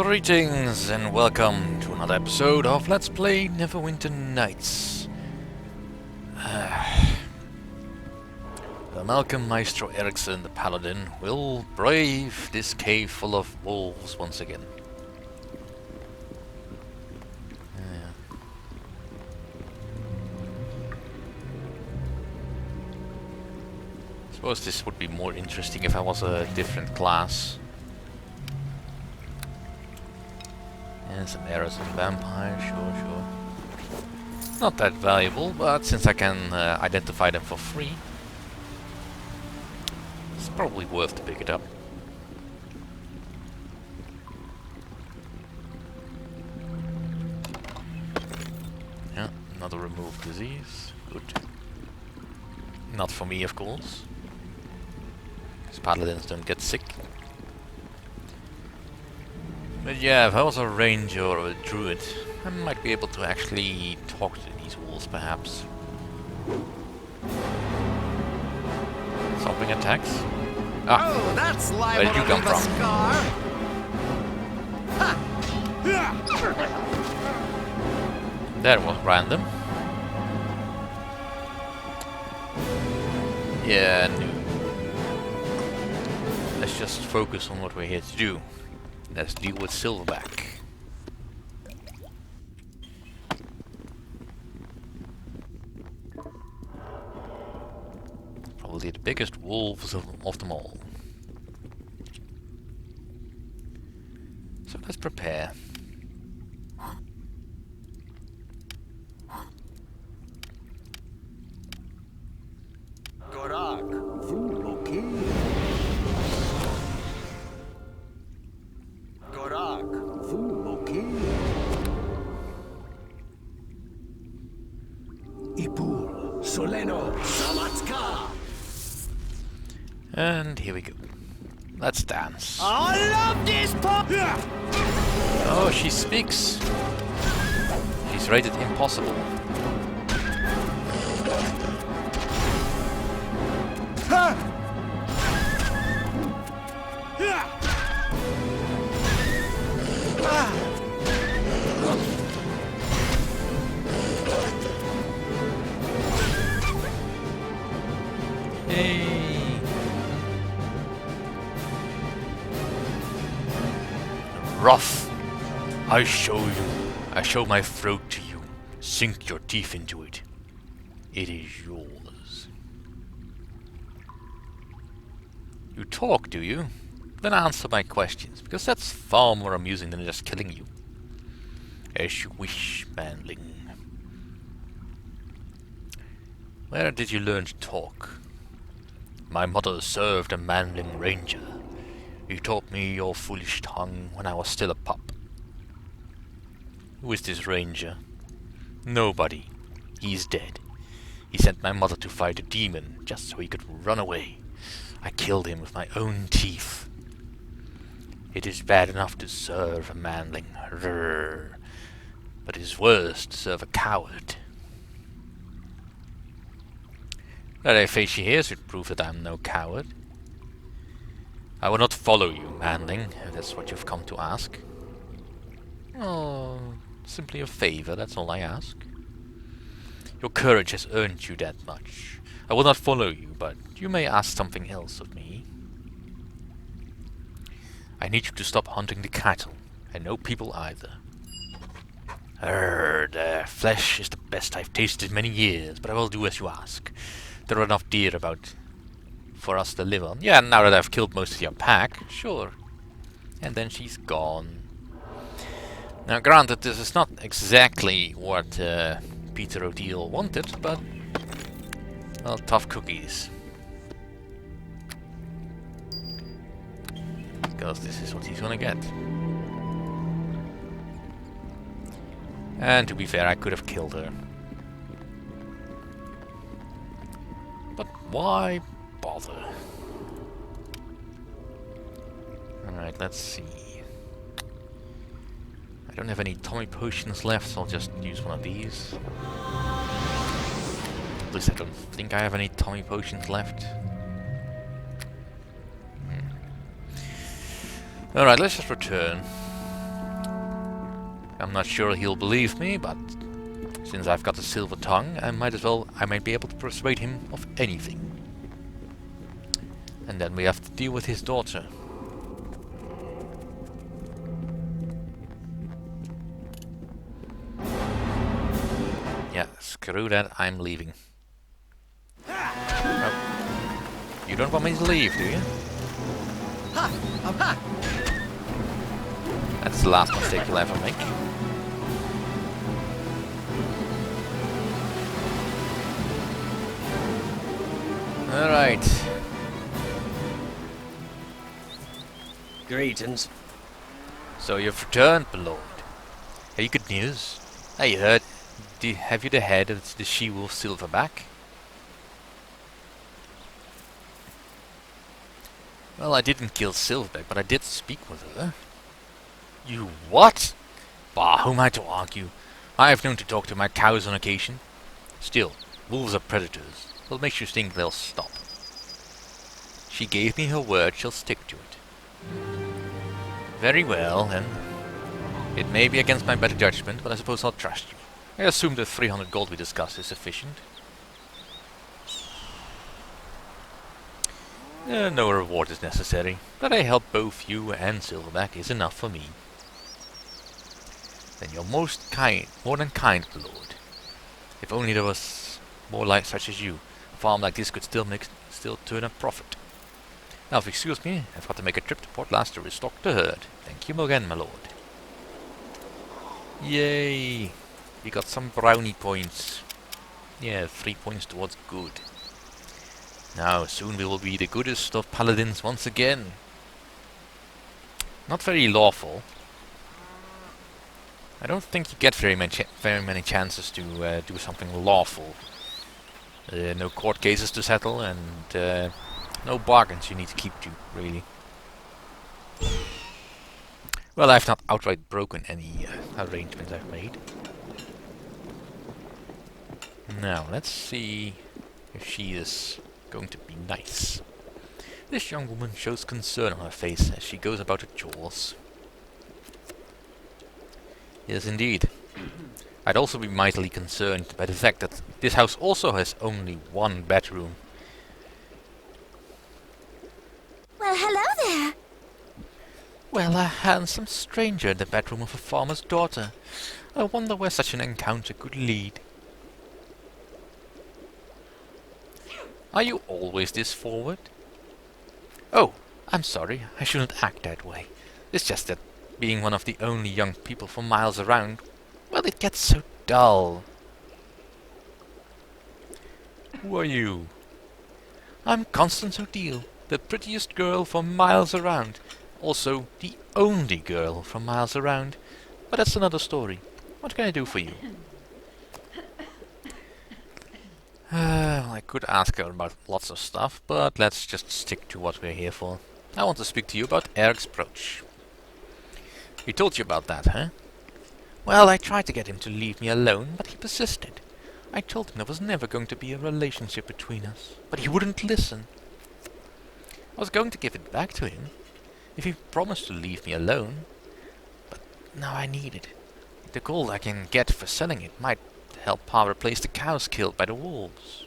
Greetings and welcome to another episode of Let's Play Neverwinter Nights. The Malcolm Maestro Erikson, the Paladin, will brave this cave full of wolves once again. I suppose this would be more interesting if I was a different class. And some arrows and vampire, sure. Not that valuable, but since I can identify them for free, it's probably worth to pick it up. Yeah, another removed disease. Good. Not for me, of course. Because paladins don't get sick. But yeah, if I was a ranger or a druid, I might be able to actually talk to these wolves, perhaps. Stopping attacks? Ah, oh, that's where did you come from? That was random. Yeah, no. Let's just focus on what we're here to do. Let's deal with Silverback. Probably the biggest wolves of them all. So let's prepare. And here we go. Let's dance. I love this pop. Oh, she speaks. She's rated impossible. Hey. Rough. I show my throat to you. Sink your teeth into it. It is yours. You talk, do you? Then answer my questions, because that's far more amusing than just killing you. As you wish, manling. Where did you learn to talk? My mother served a manling ranger. You taught me your foolish tongue when I was still a pup. Who is this ranger? Nobody. He's dead. He sent my mother to fight a demon just so he could run away. I killed him with my own teeth. It is bad enough to serve a manling, but it is worse to serve a coward. That I face you here should prove that I'm no coward. I will not follow you, manling, if that's what you've come to ask. Oh, simply a favor, that's all I ask. Your courage has earned you that much. I will not follow you, but you may ask something else of me. I need you to stop hunting the cattle, and no people either. Their flesh is the best I've tasted in many years, but I will do as you ask. There are enough deer about for us to live on. Yeah, now that I've killed most of your pack, sure. And then she's gone. Now granted, this is not exactly what Peter O'Deal wanted, but well, tough cookies. Because this is what he's gonna get. And to be fair, I could have killed her. But why bother? Alright, let's see. I don't have any Tommy potions left, so I'll just use one of these. At least I don't think I have any Tommy potions left. Alright, let's just return. I'm not sure he'll believe me, but since I've got a silver tongue, I might be able to persuade him of anything. And then we have to deal with his daughter. Yeah, screw that, I'm leaving. Oh. You don't want me to leave, do you? That's the last mistake you'll ever make. Alright. Greetings. So you've returned, my lord. Have you good news? I heard. Have you the head of the she-wolf Silverback? Well, I didn't kill Silverback, but I did speak with her. You what? Bah, who am I to argue? I have known to talk to my cows on occasion. Still, wolves are predators. What makes you think they'll stop? She gave me her word, she'll stick to it. Very well, then. It may be against my better judgment, but I suppose I'll trust you. I assume the 300 gold we discussed is sufficient. No reward is necessary, but I help both you and Silverback is enough for me. Then you're more than kind, my lord. If only there was more like such as you, a farm like this could still turn a profit. Now, if you excuse me, I've got to make a trip to Port Last to restock the herd. Thank you again, my lord. Yay! We got some brownie points. Yeah, 3 points towards good. Now, soon we will be the goodest of paladins once again. Not very lawful. I don't think you get very many chances to do something lawful. No court cases to settle, and no bargains you need to keep to, really. Well, I've not outright broken any arrangements I've made. Now, let's see if she is going to be nice. This young woman shows concern on her face as she goes about her chores. Yes, indeed. I'd also be mightily concerned by the fact that this house also has only one bedroom. Well, hello there. Well, a handsome stranger in the bedroom of a farmer's daughter. I wonder where such an encounter could lead. Are you always this forward? Oh, I'm sorry, I shouldn't act that way. It's just that being one of the only young people for miles around, well, it gets so dull. Who are you? I'm Constance O'Deal, the prettiest girl for miles around. Also, the only girl from miles around. But that's another story. What can I do for you? Well, I could ask her about lots of stuff, but let's just stick to what we're here for. I want to speak to you about Erik's brooch. He told you about that, huh? Well, I tried to get him to leave me alone, but he persisted. I told him there was never going to be a relationship between us, but he wouldn't listen. I was going to give it back to him, if he promised to leave me alone, but now I need it. The gold I can get for selling it might help Pa replace the cows killed by the wolves.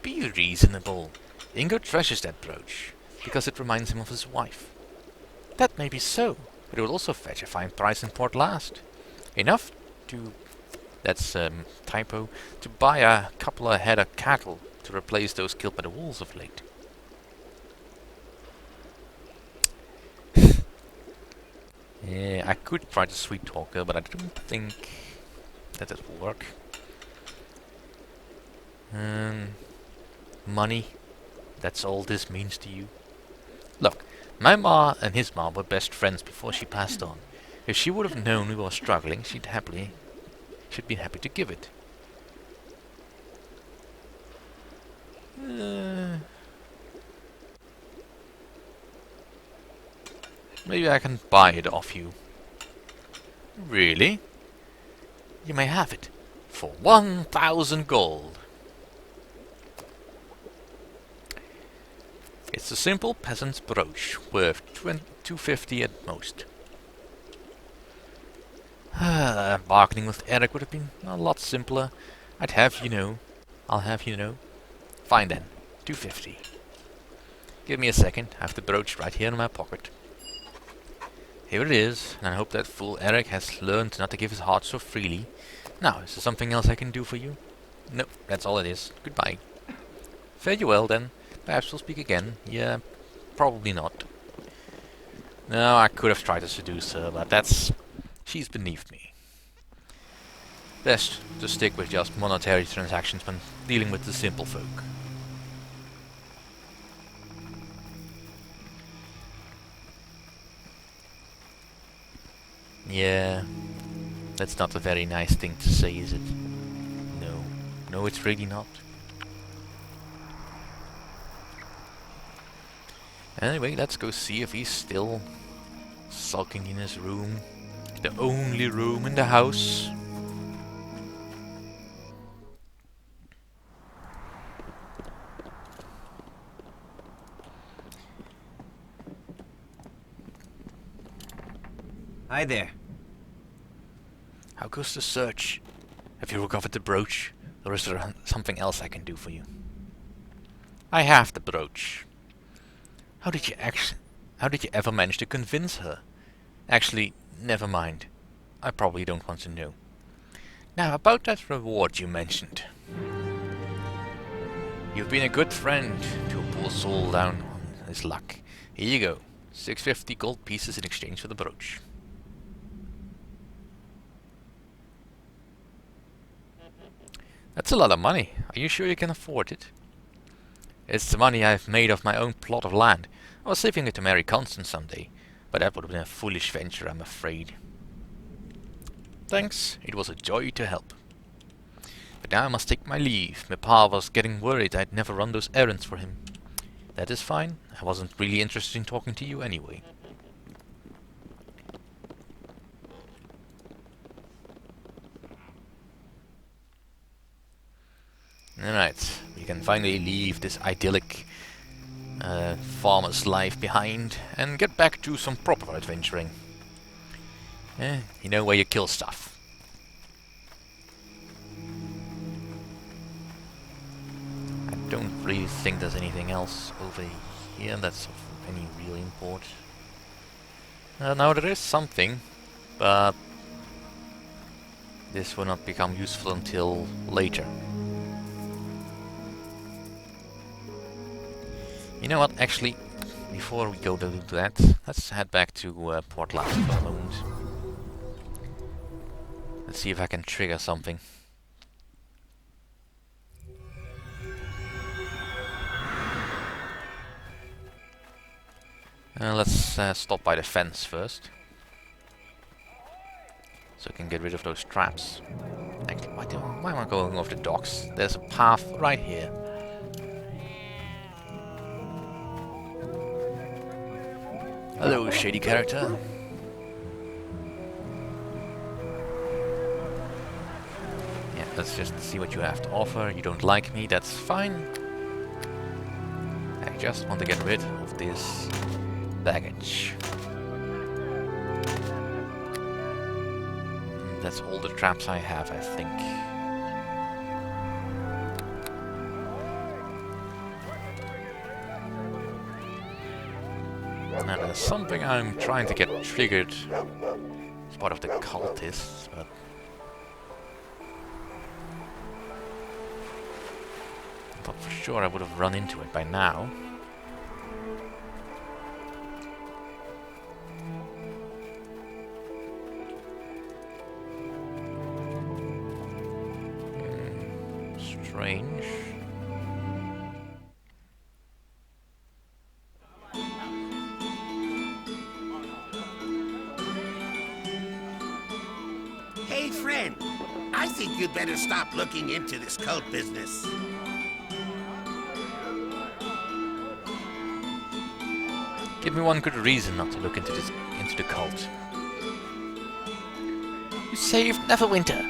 Be reasonable. Ingo treasures that brooch, because it reminds him of his wife. That may be so, but it will also fetch a fine price in Port Last. Enough to... that's typo, to buy a couple of head of cattle to replace those killed by the wolves of late. Yeah, I could try to sweet talk her, but I don't think that will work. Money, that's all this means to you? Look, my ma and his ma were best friends before she passed on. If she would have known we were struggling, she'd be happy to give it. Maybe I can buy it off you. Really? You may have it. For 1,000 gold. It's a simple peasant's brooch, worth 250 at most. Bargaining with Eric would have been a lot simpler. I'd have you know. I'll have you know. Fine then. 250. Give me a second. I have the brooch right here in my pocket. Here it is, and I hope that fool Eric has learned not to give his heart so freely. Now, is there something else I can do for you? No, that's all it is. Goodbye. Fare you well then. Perhaps we'll speak again. Yeah, probably not. No, I could have tried to seduce her, but she's beneath me. Best to stick with just monetary transactions when dealing with the simple folk. Yeah, that's not a very nice thing to say, is it? No. No, it's really not. Anyway, let's go see if he's still sulking in his room. The only room in the house. Hi there. How goes the search? Have you recovered the brooch? Or is there something else I can do for you? I have the brooch. How did you ever manage to convince her? Actually, never mind. I probably don't want to know. Now, about that reward you mentioned. You've been a good friend to a poor soul down on his luck. Here you go. 650 gold pieces in exchange for the brooch. That's a lot of money. Are you sure you can afford it? It's the money I've made off my own plot of land. I was saving it to marry Constance someday, but that would have been a foolish venture, I'm afraid. Thanks, it was a joy to help. But now I must take my leave. My pa was getting worried I'd never run those errands for him. That is fine. I wasn't really interested in talking to you anyway. Alright, we can finally leave this idyllic farmer's life behind and get back to some proper adventuring. You know, where you kill stuff. I don't really think there's anything else over here that's of any real import. Now there is something, but this will not become useful until later. You know what, actually, before we go to do that, let's head back to Port Last for a moment. Let's see if I can trigger something. Let's stop by the fence first. So I can get rid of those traps. Actually, why am I going over the docks? There's a path right here. Hello, shady character. Yeah, let's just see what you have to offer. You don't like me, that's fine. I just want to get rid of this baggage. That's all the traps I have, I think. Now there's something I'm trying to get triggered as part of the cultists, but I thought for sure I would have run into it by now. Strange. Hey, friend. I think you'd better stop looking into this cult business. Give me one good reason not to look into the cult. You saved Neverwinter.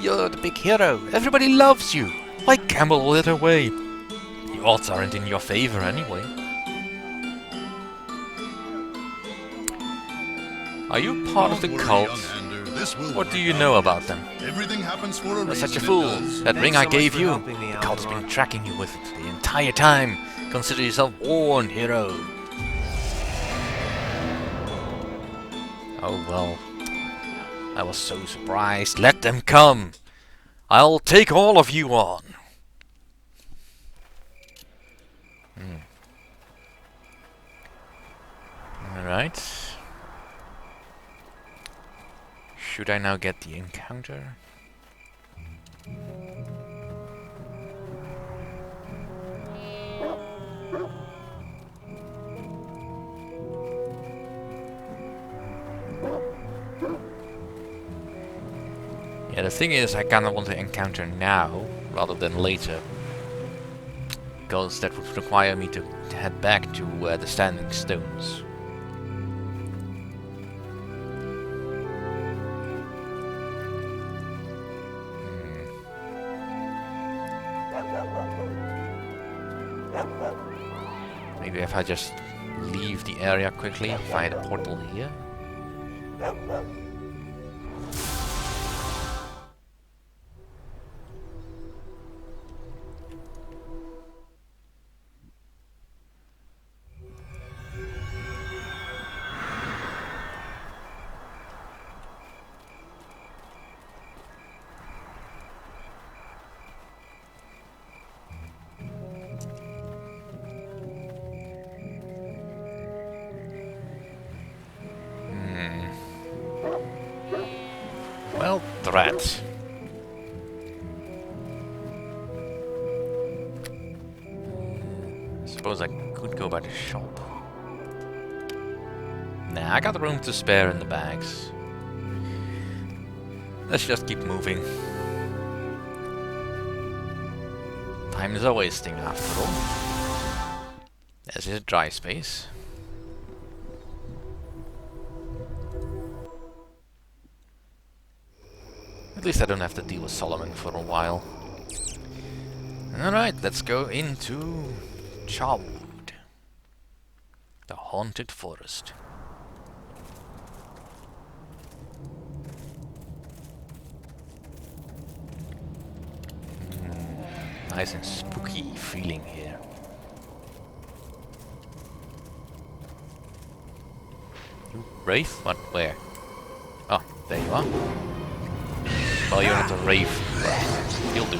You're the big hero. Everybody loves you. Why gamble all that away? The odds aren't in your favor anyway. Are you part of the cult? This will What work do you out. know about them? Everything happens for a You're reason. such a it fool. does. That ring Thanks I so much gave for you, helping me the out, cult has been Mark. tracking you with it the entire time. Consider yourself warned, hero. Oh well. I was so surprised. Let them come. I'll take all of you on. Alright. Should I now get the encounter? Yeah, the thing is, I kinda want to encounter now, rather than later. Because that would require me to head back to the Standing Stones. Maybe if I just leave the area quickly, find a portal here. Well, drat. Suppose I could go by the shop. Nah, I got room to spare in the bags. Let's just keep moving. Time is a wasting after all. There's a dry space. At least I don't have to deal with Solomon for a while. Alright, let's go into Charwood. The haunted forest. Nice and spooky feeling here. You Wraith? What? Where? Oh, there you are. Well, you're not a Wraith, but you'll do.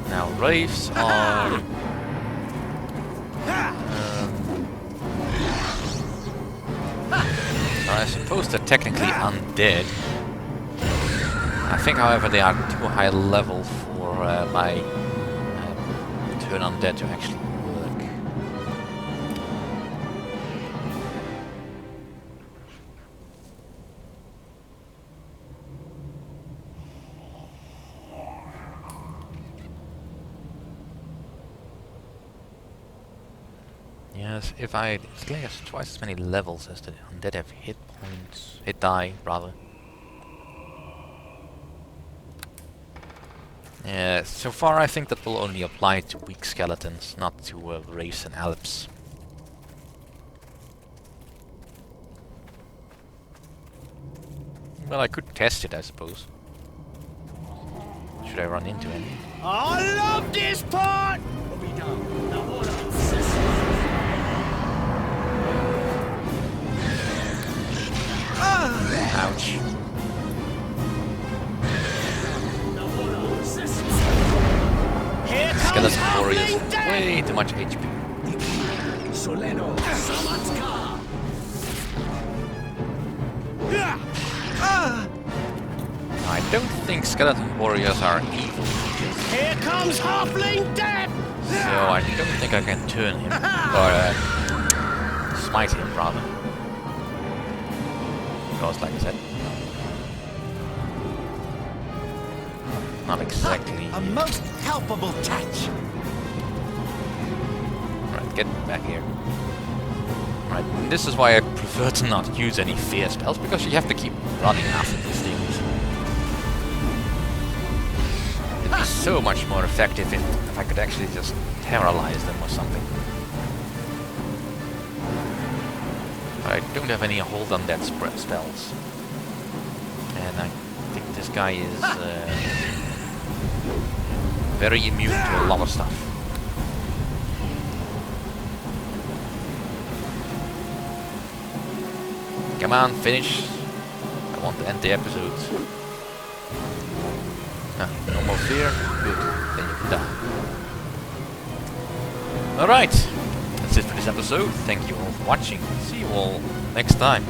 Now, Wraiths are... I suppose they're technically undead. I think, however, they are too high level for my turn undead to actually work. Yes, if I... It has twice as many levels as the undead have hit points. Hit die, rather. Yeah, so far I think that will only apply to weak skeletons, not to Wraiths and Alps. Well, I could test it, I suppose. Should I run into any? I love this part! Ouch. Here comes Skeleton warriors, Halfling Death! way too much HP. I don't think skeleton warriors are evil, Here comes Halfling Death! so I don't think I can turn him, or smite him rather. Because, like I said, not exactly. A most helpable touch! Right, get back here. Right, this is why I prefer to not use any fear spells, because you have to keep running after these things. It'd be so much more effective if I could actually just paralyze them or something. But I don't have any hold on that spread spells. And I think this guy is very immune to a lot of stuff. Come on, finish. I want to end the episode. No more fear. Good. Then you can die. Alright. That's it for this episode. Thank you all for watching. See you all next time.